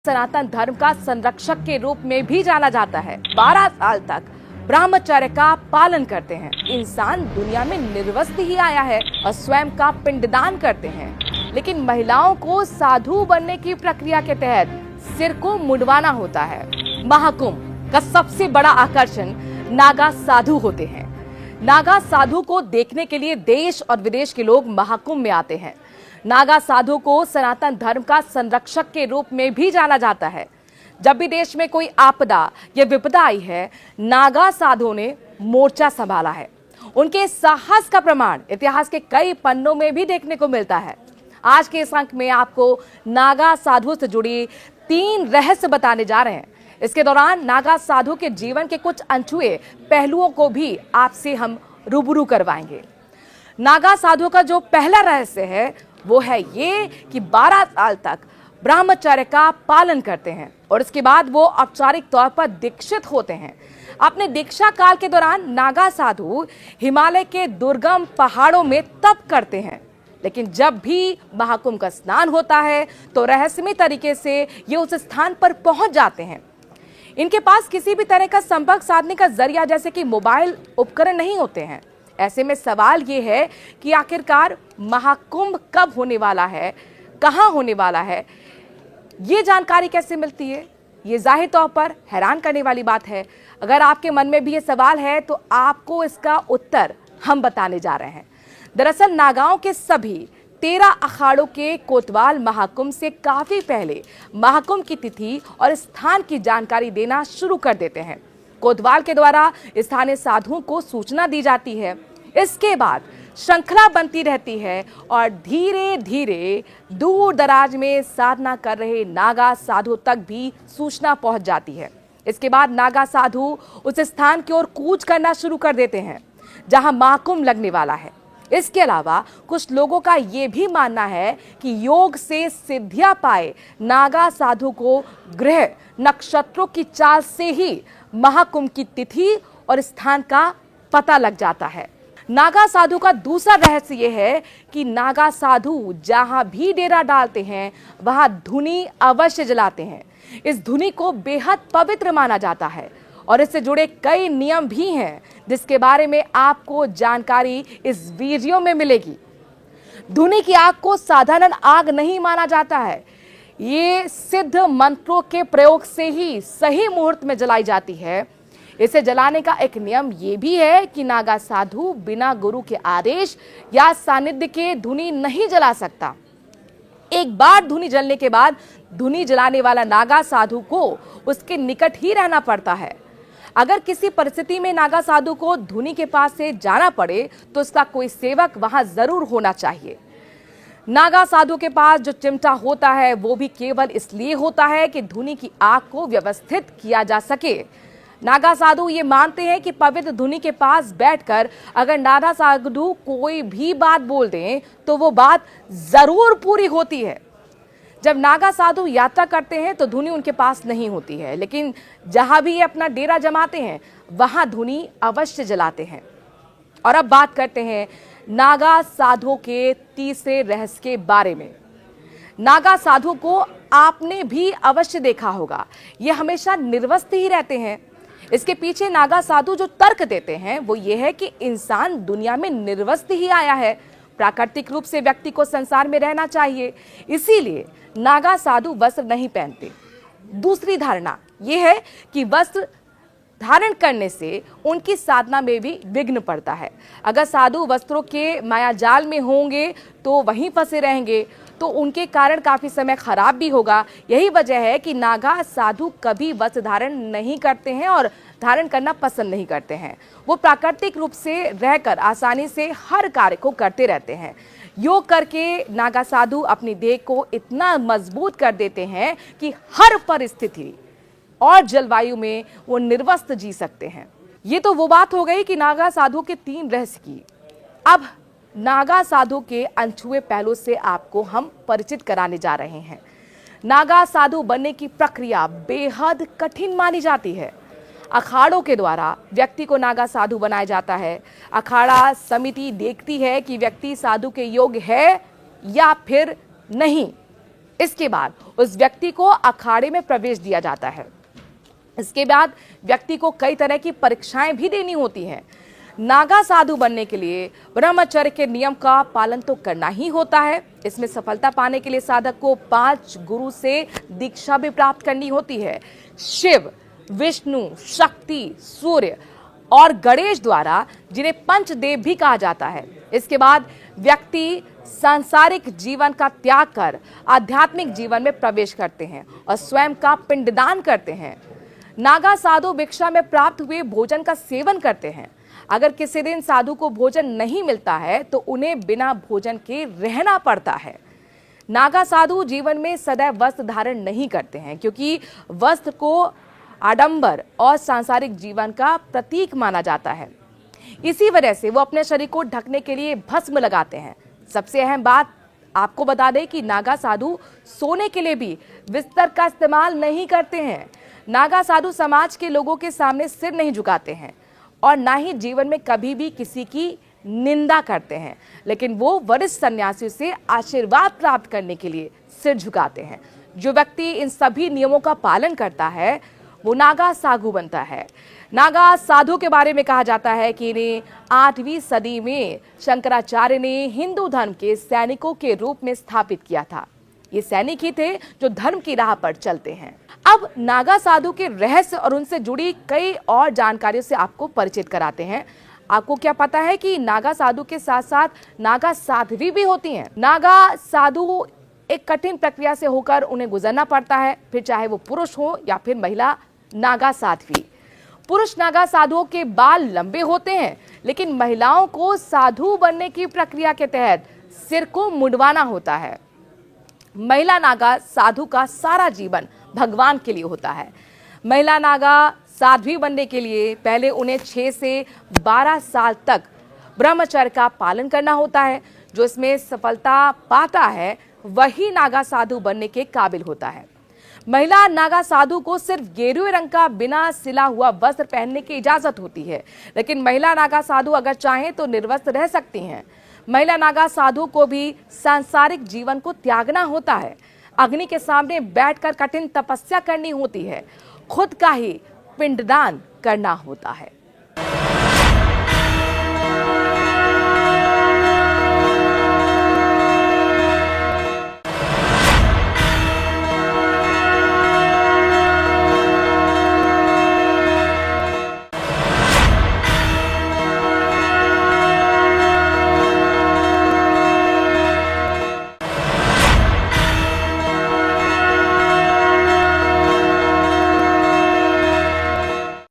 सनातन धर्म का संरक्षक के रूप में भी जाना जाता है। 12 साल तक ब्रह्मचर्य का पालन करते हैं। इंसान दुनिया में निर्वस्त्र ही आया है और स्वयं का पिंडदान करते हैं, लेकिन महिलाओं को साधु बनने की प्रक्रिया के तहत सिर को मुंडवाना होता है। महाकुंभ का सबसे बड़ा आकर्षण नागा साधु होते हैं। नागा साधु को देखने के लिए देश और विदेश के लोग महाकुंभ में आते हैं। नागा साधु को सनातन धर्म का संरक्षक के रूप में भी जाना जाता है। जब भी देश में कोई आपदा या विपदा आई है, नागा साधुओं ने मोर्चा संभाला है। उनके साहस का प्रमाण इतिहास के कई पन्नों में भी देखने को मिलता है। आज के इस अंक में आपको नागा साधु से जुड़ी 3 रहस्य बताने जा रहे हैं। इसके दौरान नागा साधु के जीवन के कुछ अनछुए पहलुओं को भी आपसे हम रूबरू करवाएंगे। नागा साधु का जो पहला रहस्य है वो है ये कि 12 साल तक ब्रह्मचर्य का पालन करते हैं और इसके बाद वो औपचारिक तौर पर दीक्षित होते हैं। अपने दीक्षा काल के दौरान नागा साधु हिमालय के दुर्गम पहाड़ों में तप करते हैं, लेकिन जब भी महाकुंभ का स्नान होता है तो रहस्यमय तरीके से ये उस स्थान पर पहुंच जाते हैं। इनके पास किसी भी तरह का संपर्क साधने का जरिया जैसे कि मोबाइल उपकरण नहीं होते हैं। ऐसे में सवाल ये है कि आखिरकार महाकुंभ कब होने वाला है, कहां होने वाला है, ये जानकारी कैसे मिलती है? ये जाहिर तौर पर हैरान करने वाली बात है। अगर आपके मन में भी ये सवाल है तो आपको इसका उत्तर हम बताने जा रहे हैं। दरअसल नागाओं के सभी 13 अखाड़ों के कोतवाल महाकुंभ से काफी पहले महाकुंभ की तिथि और स्थान की जानकारी देना शुरू कर देते हैं। कोतवाल के द्वारा स्थानीय साधुओं को सूचना दी जाती है। इसके बाद श्रृंखला बनती रहती है और धीरे धीरे दूर दराज में साधना कर रहे नागा साधु तक भी सूचना पहुंच जाती है। इसके बाद नागा साधु उस स्थान की ओर कूच करना शुरू कर देते हैं जहां महाकुंभ लगने वाला है। इसके अलावा कुछ लोगों का ये भी मानना है कि योग से सिद्धियां पाए नागा साधु को ग्रह नक्षत्रों की चाल से ही महाकुंभ की तिथि और स्थान का पता लग जाता है। नागा साधु का दूसरा रहस्य यह है कि नागा साधु जहां भी डेरा डालते हैं वहां धुनी अवश्य जलाते हैं। इस धुनी को बेहद पवित्र माना जाता है और इससे जुड़े कई नियम भी हैं जिसके बारे में आपको जानकारी इस वीडियो में मिलेगी। धुनी की आग को साधारण आग नहीं माना जाता है। ये सिद्ध मंत्रों के प्रयोग से ही सही मुहूर्त में जलाई जाती है। इसे जलाने का एक नियम ये भी है कि नागा साधु बिना गुरु के आदेश या सानिध्य के धुनी नहीं जला सकता। एक बार धुनी जलने के बाद धुनी जलाने वाला नागा साधु को उसके निकट ही रहना पड़ता है। अगर किसी परिस्थिति में नागा साधु को धुनी के पास से जाना पड़े तो उसका कोई सेवक वहां जरूर होना चाहिए। नागा साधु के पास जो चिमटा होता है वो भी केवल इसलिए होता है कि धुनी की आग को व्यवस्थित किया जा सके। नागा साधु ये मानते हैं कि पवित्र धुनी के पास बैठकर अगर नागा साधु कोई भी बात बोल दें तो वो बात जरूर पूरी होती है। जब नागा साधु यात्रा करते हैं तो धुनी उनके पास नहीं होती है, लेकिन जहां भी ये अपना डेरा जमाते हैं वहां धुनी अवश्य जलाते हैं। और अब बात करते हैं नागा साधुओं के तीसरे रहस्य के बारे में। नागा साधु को आपने भी अवश्य देखा होगा, ये हमेशा निर्वस्त्र ही रहते हैं। इसके पीछे नागा साधु जो तर्क देते हैं वो ये है कि इंसान दुनिया में निर्वस्त्र ही आया है, प्राकृतिक रूप से व्यक्ति को संसार में रहना चाहिए, इसीलिए नागा साधु वस्त्र नहीं पहनते। दूसरी धारणा यह है कि वस्त्र धारण करने से उनकी साधना में भी विघ्न पड़ता है। अगर साधु वस्त्रों के मायाजाल में होंगे तो वहीं फंसे रहेंगे, तो उनके कारण काफी समय खराब भी होगा। यही वजह है कि नागा साधु कभी वस्त्र धारण नहीं करते हैं और धारण करना पसंद नहीं करते हैं। वो प्राकृतिक रूप से रहकर आसानी से हर कार्य को करते रहते हैं। योग करके नागा साधु अपनी देह को इतना मजबूत कर देते हैं कि हर परिस्थिति और जलवायु में वो निर्वस्त्र जी सकते हैं। ये तो वो बात हो गई कि नागा साधु के 3 रहस्य की। अब नागा साधु के अनछुए पहलू से आपको हम परिचित कराने जा रहे हैं। नागा साधु बनने की प्रक्रिया बेहद कठिन मानी जाती है। अखाड़ों के द्वारा व्यक्ति को नागा साधु बनाया जाता है। अखाड़ा समिति देखती है कि व्यक्ति साधु के योग्य है या फिर नहीं। इसके बाद उस व्यक्ति को अखाड़े में प्रवेश दिया जाता है। इसके बाद व्यक्ति को कई तरह की परीक्षाएं भी देनी होती हैं। नागा साधु बनने के लिए ब्रह्मचर्य के नियम का पालन तो करना ही होता है। इसमें सफलता पाने के लिए साधक को 5 गुरु से दीक्षा भी प्राप्त करनी होती है। शिव, विष्णु, शक्ति, सूर्य और गणेश द्वारा, जिन्हें पंचदेव भी कहा जाता है। इसके बाद व्यक्ति सांसारिक जीवन का त्याग कर आध्यात्मिक जीवन में प्रवेश करते हैं और स्वयं का पिंडदान करते हैं। नागा साधु भिक्षा में प्राप्त हुए भोजन का सेवन करते हैं। अगर किसी दिन साधु को भोजन नहीं मिलता है तो उन्हें बिना भोजन के रहना पड़ता है। नागा साधु जीवन में सदैव वस्त्र धारण नहीं करते हैं, क्योंकि वस्त्र को आडंबर और सांसारिक जीवन का प्रतीक माना जाता है। इसी वजह से वो अपने शरीर को ढकने के लिए भस्म लगाते हैं। सबसे अहम बात आपको बता दें कि नागा साधु सोने के लिए भी बिस्तर का इस्तेमाल नहीं करते हैं। नागा साधु समाज के लोगों के सामने सिर नहीं झुकाते हैं और ना ही जीवन में कभी भी किसी की निंदा करते हैं, लेकिन वो वरिष्ठ सन्यासियों से आशीर्वाद प्राप्त करने के लिए सिर झुकाते हैं। जो व्यक्ति इन सभी नियमों का पालन करता है वो नागा साधु बनता है। नागा साधु के बारे में कहा जाता है कि इन्हें 8वीं सदी में शंकराचार्य ने हिंदू धर्म के सैनिकों के रूप में स्थापित किया था। ये सैनिक ही थे जो धर्म की राह पर चलते हैं। अब नागा साधु के रहस्य और उनसे जुड़ी कई और जानकारियों से आपको परिचित कराते हैं। आपको क्या पता है कि नागा साधु के साथ साथ नागा साध्वी भी होती हैं। नागा साधु एक कठिन प्रक्रिया से होकर उन्हें गुजरना पड़ता है, फिर चाहे वो पुरुष हो या फिर महिला नागा साध्वी। पुरुष नागा साधुओं के बाल लंबे होते हैं, लेकिन महिलाओं को साधु बनने की प्रक्रिया के तहत सिर को मुंडवाना होता है। महिला नागा साधु का सारा जीवन भगवान के लिए होता है। महिला नागा साध्वी बनने के लिए पहले उन्हें 6 से 12 साल तक ब्रह्मचर्य का पालन करना होता है। जो इसमें सफलता पाता है वही नागा साधु बनने के काबिल होता है। महिला नागा साधु को सिर्फ गेरुए रंग का बिना सिला हुआ वस्त्र पहनने की इजाजत होती है, लेकिन महिला नागा साधु अगर चाहें तो निर्वस्त्र रह सकती हैं। महिला नागा साधु को भी सांसारिक जीवन को त्यागना होता है। अग्नि के सामने बैठकर कठिन तपस्या करनी होती है। खुद का ही पिंडदान करना होता है।